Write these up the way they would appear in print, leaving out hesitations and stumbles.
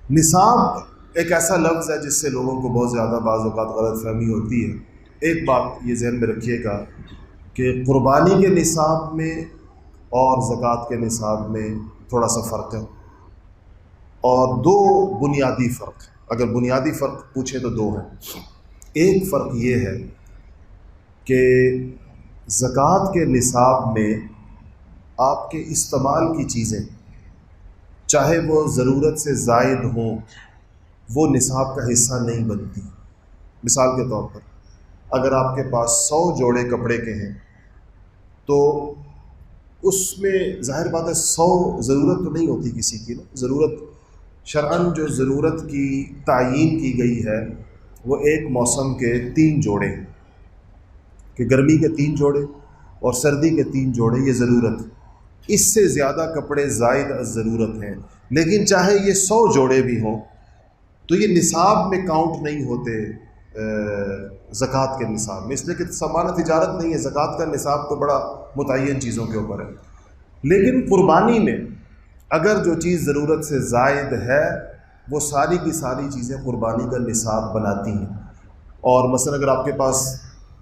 نصاب ایک ایسا لفظ ہے جس سے لوگوں کو بہت زیادہ بعض اوقات غلط فہمی ہوتی ہے۔ ایک بات یہ ذہن میں رکھیے گا کہ قربانی کے نصاب میں اور زکوٰۃ کے نصاب میں تھوڑا سا فرق ہے، اور دو بنیادی فرق، اگر بنیادی فرق پوچھیں تو دو ہیں۔ ایک فرق یہ ہے کہ زکوٰۃ کے نصاب میں آپ کے استعمال کی چیزیں چاہے وہ ضرورت سے زائد ہوں وہ نصاب کا حصہ نہیں بنتی۔ مثال کے طور پر اگر آپ کے پاس 100 جوڑے کپڑے کے ہیں تو اس میں ظاہر بات ہے 100 ضرورت تو نہیں ہوتی کسی کی نا، ضرورت شرعاً جو ضرورت کی تعیین کی گئی ہے وہ ایک موسم کے 3 جوڑے ہیں، کہ گرمی کے 3 جوڑے اور سردی کے 3 جوڑے یہ ضرورت، اس سے زیادہ کپڑے زائد از ضرورت ہیں، لیکن چاہے یہ 100 جوڑے بھی ہوں تو یہ نصاب میں کاؤنٹ نہیں ہوتے زکوٰۃ کے نصاب میں، اس لیے کہ سامان تجارت نہیں ہے، زکوٰۃ کا نصاب تو بڑا متعین چیزوں کے اوپر ہے۔ لیکن قربانی میں اگر جو چیز ضرورت سے زائد ہے وہ ساری کی ساری چیزیں قربانی کا نصاب بناتی ہیں، اور مثلا اگر آپ کے پاس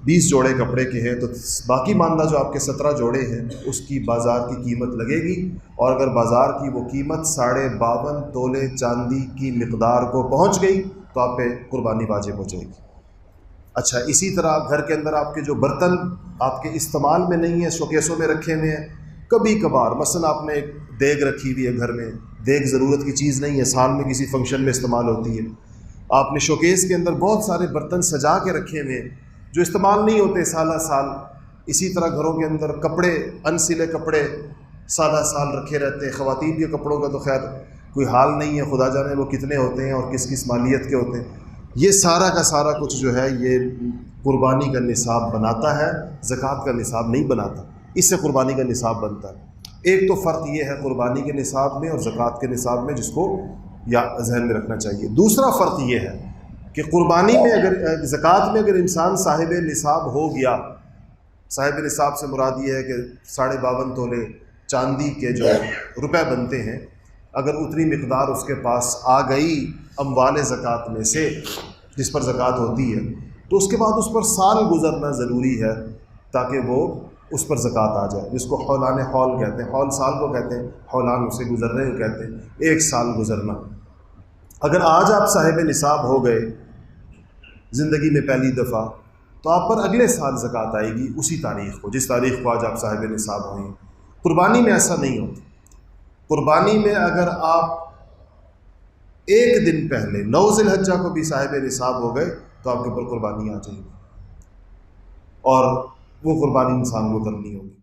20 جوڑے کپڑے کے ہیں تو باقی ماندہ جو آپ کے 17 جوڑے ہیں اس کی بازار کی قیمت لگے گی، اور اگر بازار کی وہ قیمت 52.5 تولے چاندی کی مقدار کو پہنچ گئی تو آپ پہ قربانی واجب ہو جائے گی۔ اچھا، اسی طرح گھر کے اندر آپ کے جو برتن آپ کے استعمال میں نہیں ہیں، شوکیسوں میں رکھے ہوئے ہیں، کبھی کبھار مثلا آپ نے ایک دیگ رکھی ہوئی ہے گھر میں، دیگ ضرورت کی چیز نہیں ہے، سال میں کسی فنکشن میں استعمال ہوتی ہے، آپ نے شوکیس کے اندر بہت سارے برتن سجا کے رکھے ہوئے ہیں جو استعمال نہیں ہوتے سالہ سال۔ اسی طرح گھروں کے اندر کپڑے، انسلے کپڑے سالہ سال رکھے رہتے ہیں، خواتین کے کپڑوں کا تو خیر کوئی حال نہیں ہے، خدا جانے وہ کتنے ہوتے ہیں اور کس کس مالیت کے ہوتے ہیں۔ یہ سارا کا سارا کچھ جو ہے یہ قربانی کا نصاب بناتا ہے، زکوٰۃ کا نصاب نہیں بناتا، اس سے قربانی کا نصاب بنتا ہے۔ ایک تو فرق یہ ہے قربانی کے نصاب میں اور زکوٰۃ کے نصاب میں، جس کو یا ذہن میں رکھنا چاہیے۔ دوسرا فرق یہ ہے کہ قربانی میں اگر زکوٰۃ میں اگر انسان صاحب نصاب ہو گیا، صاحب نصاب سے مراد یہ ہے کہ 52.5 تولے چاندی کے جو روپے بنتے ہیں، اگر اتنی مقدار اس کے پاس آ گئی اموال زکوٰۃ میں سے جس پر زکوٰۃ ہوتی ہے، تو اس کے بعد اس پر سال گزرنا ضروری ہے تاکہ وہ اس پر زکوٰۃ آ جائے، جس کو حولان حول کہتے ہیں، حول سال کو کہتے ہیں، حولان اسے گزرنے کو کہتے ہیں، 1 سال گزرنا۔ اگر آج آپ صاحب نصاب ہو گئے زندگی میں پہلی دفعہ تو آپ پر اگلے سال زکوٰۃ آئے گی اسی تاریخ کو، جس تاریخ کو آج آپ صاحب نصاب ہوئے۔ قربانی میں ایسا نہیں ہوتا۔ قربانی میں اگر آپ 1 دن پہلے 9 ذی الحجہ کو بھی صاحب نصاب ہو گئے تو آپ کے اوپر قربانی آ جائے گی، اور وہ قربانی انسان کو کرنی ہوگی۔